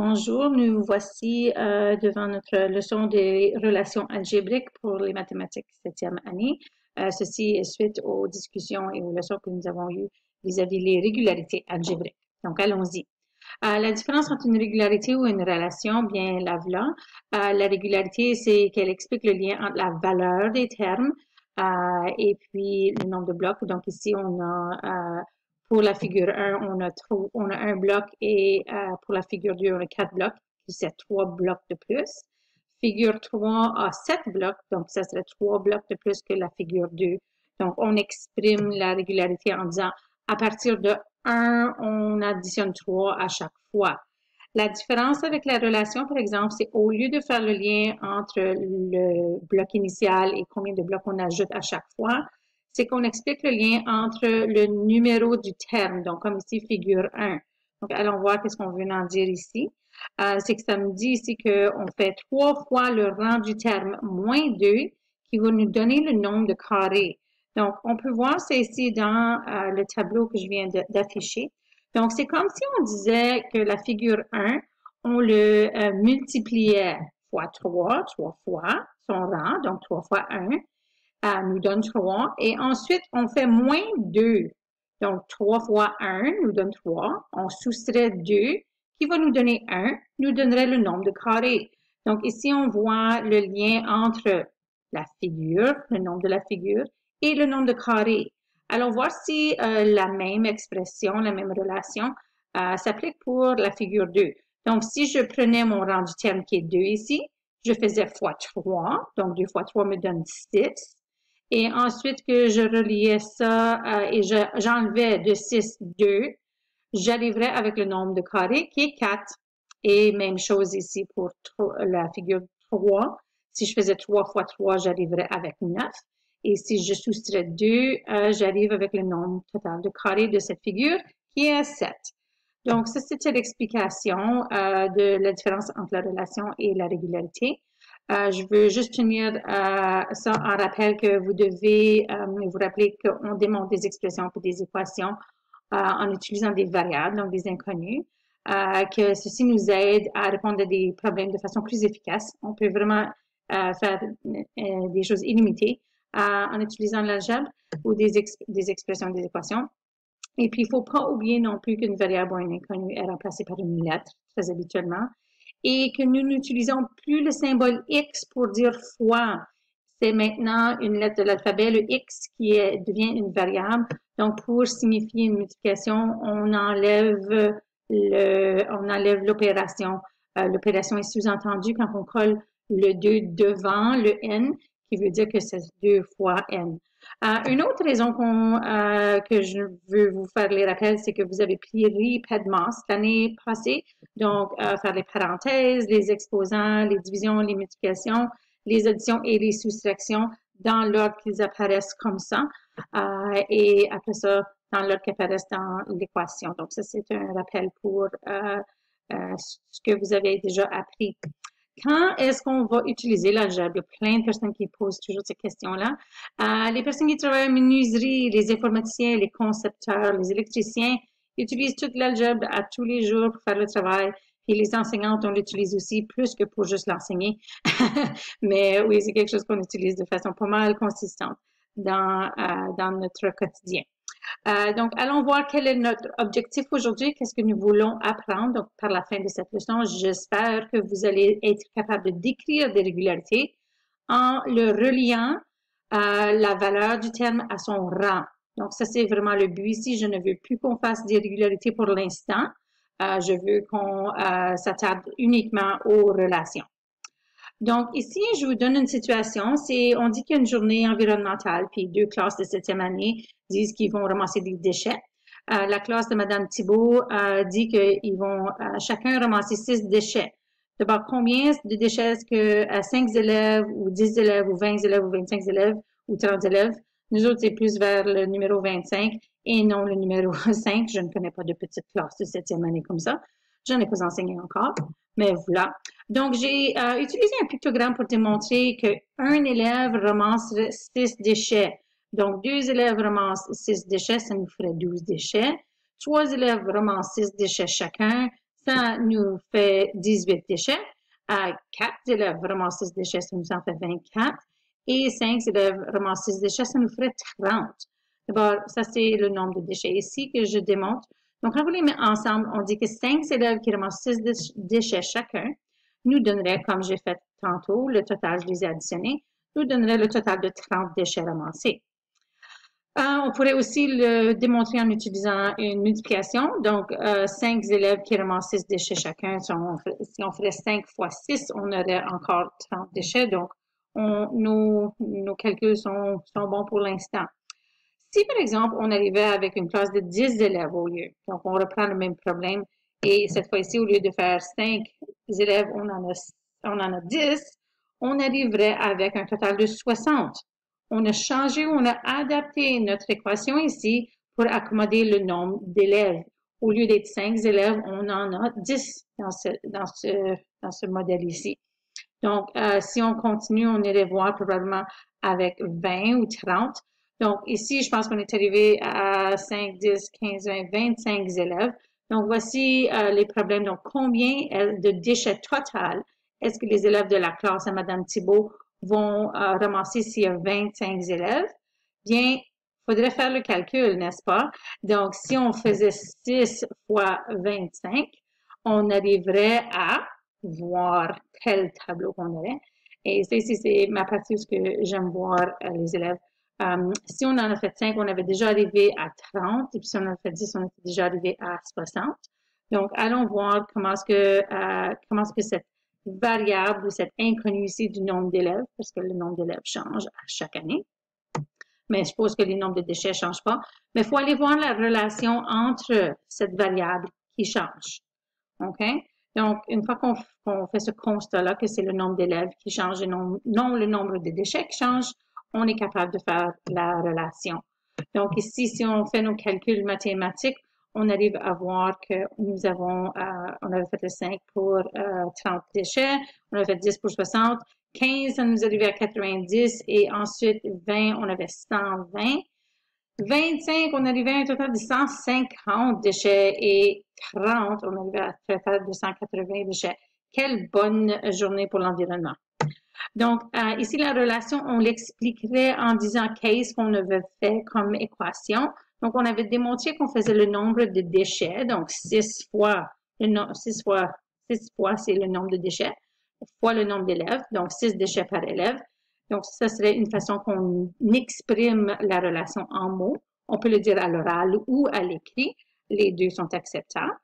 Bonjour, nous voici devant notre leçon des relations algébriques pour les mathématiques 7e année. Ceci est suite aux discussions et aux leçons que nous avons eues vis-à-vis les régularités algébriques. Donc, allons-y. La différence entre une régularité ou une relation, bien la voilà. La régularité, c'est qu'elle explique le lien entre la valeur des termes et puis le nombre de blocs. Donc, ici, on a pour la figure 1, on a un bloc et pour la figure 2, on a 4 blocs, puis c'est 3 blocs de plus. Figure 3 a 7 blocs, donc ça serait 3 blocs de plus que la figure 2. Donc, on exprime la régularité en disant à partir de 1, on additionne 3 à chaque fois. La différence avec la relation, par exemple, c'est au lieu de faire le lien entre le bloc initial et combien de blocs on ajoute à chaque fois, c'est qu'on explique le lien entre le numéro du terme, donc comme ici, figure 1. Donc, allons voir qu'est-ce qu'on veut en dire ici. C'est que ça me dit ici qu'on fait 3 fois le rang du terme moins 2 qui va nous donner le nombre de carrés. Donc, on peut voir ça ici dans le tableau que je viens d'afficher. Donc, c'est comme si on disait que la figure 1, on le multipliait fois 3 fois son rang, donc 3 fois 1, nous donne 3. Et ensuite, on fait moins 2. Donc, 3 fois 1 nous donne 3. On soustrait 2, qui va nous donner 1, nous donnerait le nombre de carrés. Donc, ici, on voit le lien entre la figure, le nombre de la figure, et le nombre de carrés. Allons voir si la même expression, la même relation s'applique pour la figure 2. Donc, si je prenais mon rang du terme qui est 2 ici, je faisais fois 3. Donc, 2 fois 3 me donne 6. Et ensuite que je reliais ça et j'enlevais de 6, 2, j'arriverais avec le nombre de carrés qui est 4. Et même chose ici pour la figure 3. Si je faisais 3 fois 3, j'arriverais avec 9. Et si je soustrais 2, j'arrive avec le nombre total de carrés de cette figure qui est 7. Donc, ça, c'était l'explication de la différence entre la relation et la régularité. Je veux juste tenir ça en rappel que vous devez vous rappeler qu'on démontre des expressions pour des équations en utilisant des variables, donc des inconnus, que ceci nous aide à répondre à des problèmes de façon plus efficace. On peut vraiment faire des choses illimitées en utilisant l'algèbre ou des expressions, des équations. Et puis, il ne faut pas oublier non plus qu'une variable ou un inconnu est remplacée par une lettre, très habituellement, et que nous n'utilisons plus le symbole X pour dire fois. C'est maintenant une lettre de l'alphabet, le X, qui devient une variable. Donc, pour signifier une multiplication, on enlève l'opération. L'opération est sous-entendue quand on colle le 2 devant le N, qui veut dire que c'est 2 fois N. Une autre raison que je veux vous faire les rappels, c'est que vous avez pris RePEDMAS l'année passée. Donc, faire les parenthèses, les exposants, les divisions, les multiplications, les additions et les soustractions dans l'ordre qu'ils apparaissent comme ça. Et après ça, dans l'ordre qu'ils apparaissent dans l'équation. Donc, ça, c'est un rappel pour ce que vous avez déjà appris. Quand est-ce qu'on va utiliser l'algèbre? Il y a plein de personnes qui posent toujours ces questions-là. Les personnes qui travaillent en menuiserie, les informaticiens, les concepteurs, les électriciens utilisent toute l'algèbre à tous les jours pour faire le travail. Et les enseignantes, on l'utilise aussi plus que pour juste l'enseigner. Mais oui, c'est quelque chose qu'on utilise de façon pas mal consistante dans notre quotidien. Donc, allons voir quel est notre objectif aujourd'hui, qu'est-ce que nous voulons apprendre. Donc, par la fin de cette leçon, j'espère que vous allez être capable de décrire des régularités en le reliant la valeur du terme à son rang. Donc, ça, c'est vraiment le but ici. Je ne veux plus qu'on fasse des régularités pour l'instant. Je veux qu'on s'attarde uniquement aux relations. Donc, ici, je vous donne une situation. On dit qu'il y a une journée environnementale, puis 2 classes de 7e année disent qu'ils vont ramasser des déchets. La classe de Madame Thibault dit qu'ils vont chacun ramasser 6 déchets. D'abord, combien de déchets est-ce que 5 élèves, ou 10 élèves, ou 20 élèves, ou 25 élèves, ou 30 élèves? Nous autres, c'est plus vers le numéro 25 et non le numéro 5. Je ne connais pas de petite classe de 7e année comme ça. Je n'en ai pas enseigné encore, mais voilà. Donc, j'ai utilisé un pictogramme pour démontrer qu'un élève ramasse 6 déchets. Donc, 2 élèves ramassent 6 déchets, ça nous ferait 12 déchets. 3 élèves ramassent 6 déchets chacun, ça nous fait 18 déchets. 4 élèves ramassent 6 déchets, ça nous en fait 24. Et 5 élèves ramassent 6 déchets, ça nous ferait 30. D'abord, ça c'est le nombre de déchets ici que je démontre. Donc, quand vous les mettez ensemble, on dit que 5 élèves qui ramassent 6 déchets chacun nous donnerait, comme j'ai fait tantôt, le total, je les ai additionnés, nous donnerait le total de 30 déchets ramassés. On pourrait aussi le démontrer en utilisant une multiplication. Donc, 5 élèves qui ramassent 6 déchets chacun, si on ferait 5 fois 6, on aurait encore 30 déchets. Donc, nos calculs sont bons pour l'instant. Si, par exemple, on arrivait avec une classe de 10 élèves au lieu, donc on reprend le même problème, et cette fois-ci, au lieu de faire 5 élèves, on en a 10, on arriverait avec un total de 60. On a changé, on a adapté notre équation ici pour accommoder le nombre d'élèves. Au lieu d'être 5 élèves, on en a 10 dans ce modèle ici. Donc, si on continue, on irait voir probablement avec 20 ou 30. Donc, ici, je pense qu'on est arrivé à 5, 10, 15, 20, 25 élèves. Donc, voici les problèmes. Donc, combien de déchets total est-ce que les élèves de la classe à Mme Thibault vont ramasser s'il y a 25 élèves? Bien, il faudrait faire le calcul, n'est-ce pas? Donc, si on faisait 6 fois 25, on arriverait à voir quel tableau qu'on aurait. Et ça, ici, c'est ma partie où j'aime voir les élèves. Si on en a fait 5, on avait déjà arrivé à 30. Et puis, si on en a fait 10, on était déjà arrivé à 60. Donc, allons voir comment est-ce que cette variable ou cette inconnue ici du nombre d'élèves, parce que le nombre d'élèves change à chaque année. Mais je suppose que les nombres de déchets ne changent pas. Mais il faut aller voir la relation entre cette variable qui change. OK? Donc, une fois qu'on fait ce constat-là, que c'est le nombre d'élèves qui change et non le nombre de déchets qui change, on est capable de faire la relation. Donc, ici, si on fait nos calculs mathématiques, on arrive à voir que on avait fait le 5 pour 30 déchets, on avait fait 10 pour 60, 15, ça nous arrivait à 90 et ensuite 20, on avait 120. 25, on arrivait à un total de 150 déchets et 30, on arrivait à un total de 180 déchets. Quelle bonne journée pour l'environnement. Donc, ici, la relation, on l'expliquerait en disant qu'est-ce qu'on avait fait comme équation. Donc, on avait démontré qu'on faisait le nombre de déchets, donc 6 fois, c'est le nombre de déchets, fois le nombre d'élèves, donc 6 déchets par élève. Donc, ça serait une façon qu'on exprime la relation en mots. On peut le dire à l'oral ou à l'écrit. Les deux sont acceptables.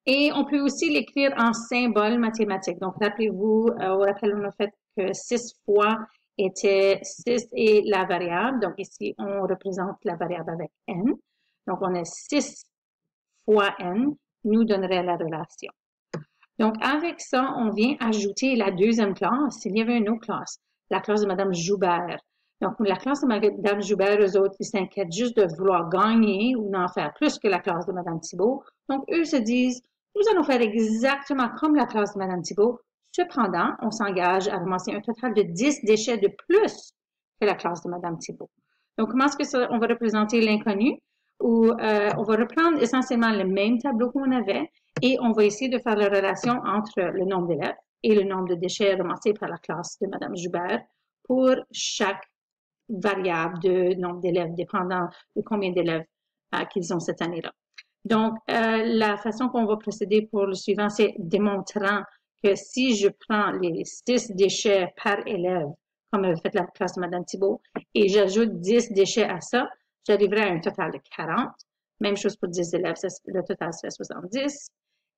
Et on peut aussi l'écrire en symboles mathématiques. Donc, rappelez-vous, au rappel, on a fait que 6 fois était 6 et la variable. Donc, ici, on représente la variable avec n. Donc, on a 6 fois n nous donnerait la relation. Donc, avec ça, on vient ajouter la deuxième classe. Il y avait une autre classe, la classe de Mme Joubert. Donc, la classe de Mme Joubert, eux autres, ils s'inquiètent juste de vouloir gagner ou d'en faire plus que la classe de Mme Thibault. Donc, eux se disent, nous allons faire exactement comme la classe de Mme Thibault. Cependant, on s'engage à ramasser un total de 10 déchets de plus que la classe de Mme Thibault. Donc, comment est-ce que ça, on va représenter l'inconnu? Où on va reprendre essentiellement le même tableau qu'on avait et on va essayer de faire la relation entre le nombre d'élèves et le nombre de déchets ramassés par la classe de Mme Joubert pour chaque variable de nombre d'élèves, dépendant de combien d'élèves qu'ils ont cette année-là. Donc, la façon qu'on va procéder pour le suivant, c'est démontrant que si je prends les 6 déchets par élève, comme avait fait la classe de Mme Thibault, et j'ajoute 10 déchets à ça, j'arriverai à un total de 40. Même chose pour 10 élèves, le total serait 70,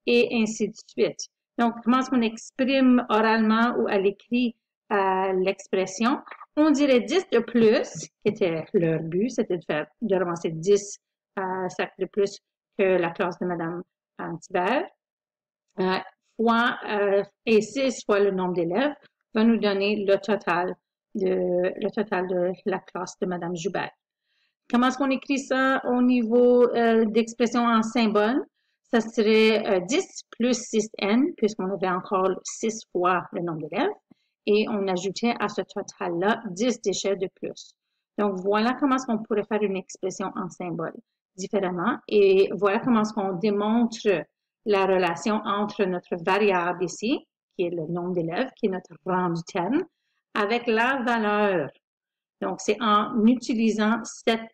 et ainsi de suite. Donc, comment est-ce qu'on exprime oralement ou à l'écrit l'expression? On dirait 10 de plus, qui était leur but, c'était de ramasser 10 sacs de plus que la classe de Mme Thibert, et 6 fois le nombre d'élèves va nous donner le total de la classe de Mme Joubert. Comment est-ce qu'on écrit ça au niveau d'expression en symbole? Ça serait 10 plus 6n, puisqu'on avait encore 6 fois le nombre d'élèves, et on ajoutait à ce total-là 10 déchets de plus. Donc, voilà comment est-ce qu'on pourrait faire une expression en symbole différemment, et voilà comment est-ce qu'on démontre la relation entre notre variable ici, qui est le nombre d'élèves, qui est notre rang du terme, avec la valeur. Donc, c'est en utilisant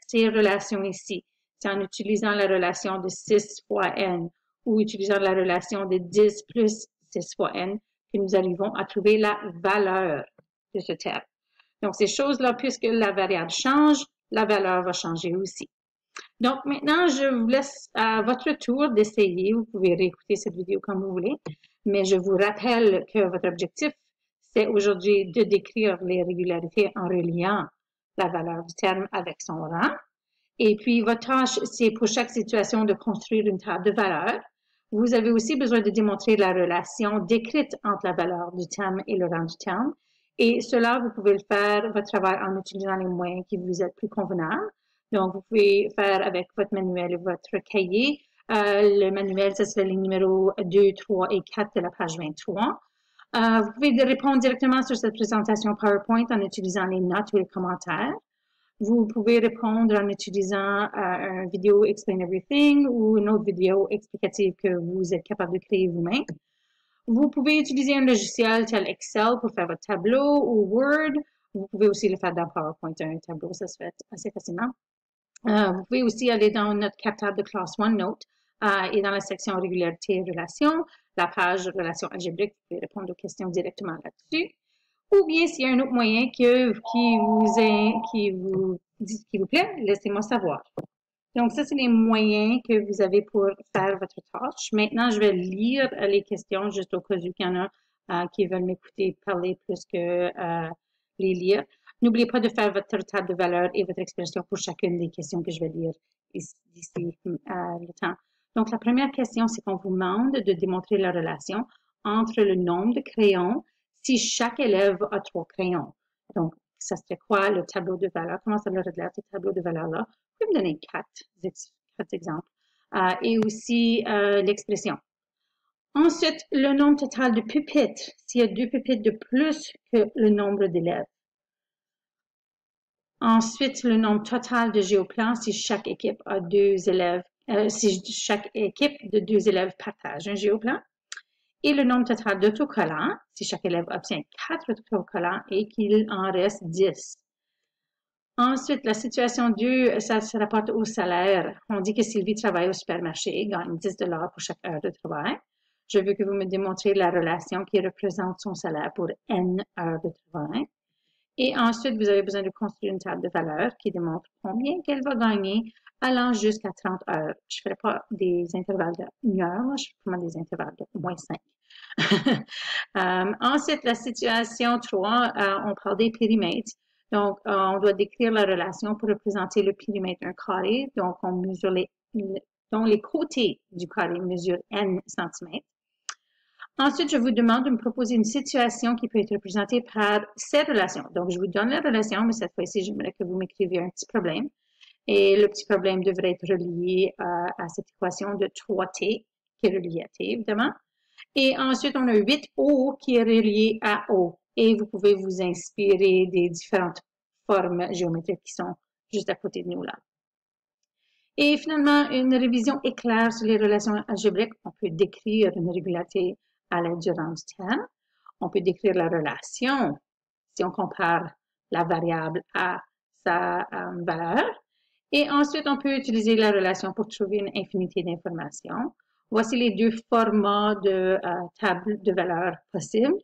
ces relations ici. C'est en utilisant la relation de 6 fois n ou utilisant la relation de 10 plus 6 fois n que nous arrivons à trouver la valeur de ce terme. Donc, ces choses-là, puisque la variable change, la valeur va changer aussi. Donc, maintenant, je vous laisse à votre tour d'essayer. Vous pouvez réécouter cette vidéo comme vous voulez. Mais je vous rappelle que votre objectif, c'est aujourd'hui de décrire les régularités en reliant la valeur du terme avec son rang. Et puis, votre tâche, c'est pour chaque situation de construire une table de valeurs. Vous avez aussi besoin de démontrer la relation décrite entre la valeur du terme et le rang du terme. Et cela, vous pouvez le faire, votre travail, en utilisant les moyens qui vous êtes plus convenables. Donc, vous pouvez faire avec votre manuel et votre cahier. Le manuel, ce serait les numéros 2, 3 et 4 de la page 23. Vous pouvez répondre directement sur cette présentation PowerPoint en utilisant les notes ou les commentaires. Vous pouvez répondre en utilisant une vidéo Explain Everything ou une autre vidéo explicative que vous êtes capable de créer vous-même. Vous pouvez utiliser un logiciel tel Excel pour faire votre tableau ou Word. Vous pouvez aussi le faire dans PowerPoint, un tableau, ça se fait assez facilement. Vous pouvez aussi aller dans notre captable de classe OneNote et dans la section régularité et relations, la page relations algébriques, vous pouvez répondre aux questions directement là-dessus. Ou bien s'il y a un autre moyen qui vous plaît, laissez-moi savoir. Donc, ça, c'est les moyens que vous avez pour faire votre tâche. Maintenant, je vais lire les questions juste au cas où il y en a qui veulent m'écouter parler plus que les lire. N'oubliez pas de faire votre table de valeurs et votre expression pour chacune des questions que je vais lire d'ici le temps. Donc, la première question, c'est qu'on vous demande de démontrer la relation entre le nombre de crayons si chaque élève a 3 crayons. Donc, ça serait quoi le tableau de valeurs? Comment ça leur relève ce tableau de valeurs-là? Vous pouvez me donner 4 exemples. Et aussi l'expression. Ensuite, le nombre total de pupitres, s'il y a 2 pupitres de plus que le nombre d'élèves. Ensuite, le nombre total de géoplans si chaque équipe a 2 élèves, si chaque équipe de 2 élèves partage un géoplan. Et le nombre total d'autocollants si chaque élève obtient 4 autocollants et qu'il en reste 10. Ensuite, la situation 2, ça se rapporte au salaire. On dit que Sylvie travaille au supermarché et gagne 10 $ pour chaque heure de travail. Je veux que vous me démontrez la relation qui représente son salaire pour N heures de travail. Et ensuite, vous avez besoin de construire une table de valeurs qui démontre combien qu'elle va gagner allant jusqu'à 30 heures. Je ne ferai pas des intervalles de 1 heure, je ferai des intervalles de moins 5. Ensuite, la situation 3, on parle des périmètres. Donc, on doit décrire la relation pour représenter le périmètre d'un carré. Donc, on mesure dont les côtés du carré mesurent n centimètres. Ensuite, je vous demande de me proposer une situation qui peut être représentée par ces relations. Donc, je vous donne la relation, mais cette fois-ci, j'aimerais que vous m'écriviez un petit problème. Et le petit problème devrait être relié à cette équation de 3t, qui est reliée à t, évidemment. Et ensuite, on a 8o qui est relié à o. Et vous pouvez vous inspirer des différentes formes géométriques qui sont juste à côté de nous là. Et finalement, une révision éclair sur les relations algébriques. On peut décrire une régularité à l'aide du rang du terme. On peut décrire la relation si on compare la variable à sa valeur. Et ensuite, on peut utiliser la relation pour trouver une infinité d'informations. Voici les 2 formats de table de valeurs possibles.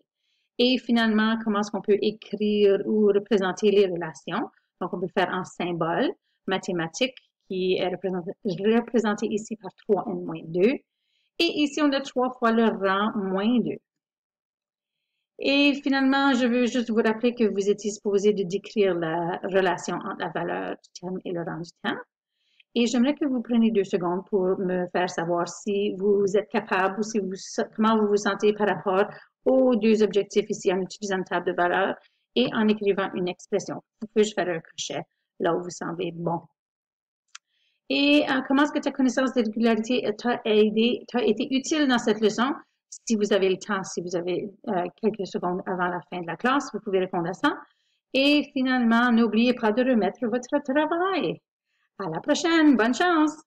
Et finalement, comment est-ce qu'on peut écrire ou représenter les relations. Donc, on peut faire en symbole mathématique qui est représenté ici par 3n-2. Et ici, on a 3 fois le rang moins 2. Et finalement, je veux juste vous rappeler que vous étiez supposé de décrire la relation entre la valeur du terme et le rang du terme. Et j'aimerais que vous preniez 2 secondes pour me faire savoir si vous êtes capable ou si comment vous vous sentez par rapport aux 2 objectifs ici en utilisant une table de valeurs et en écrivant une expression. Vous pouvez juste faire un crochet là où vous semblez bon. Et comment est-ce que ta connaissance de régularité t'a été utile dans cette leçon? Si vous avez le temps, si vous avez quelques secondes avant la fin de la classe, vous pouvez répondre à ça. Et finalement, n'oubliez pas de remettre votre travail. À la prochaine, bonne chance!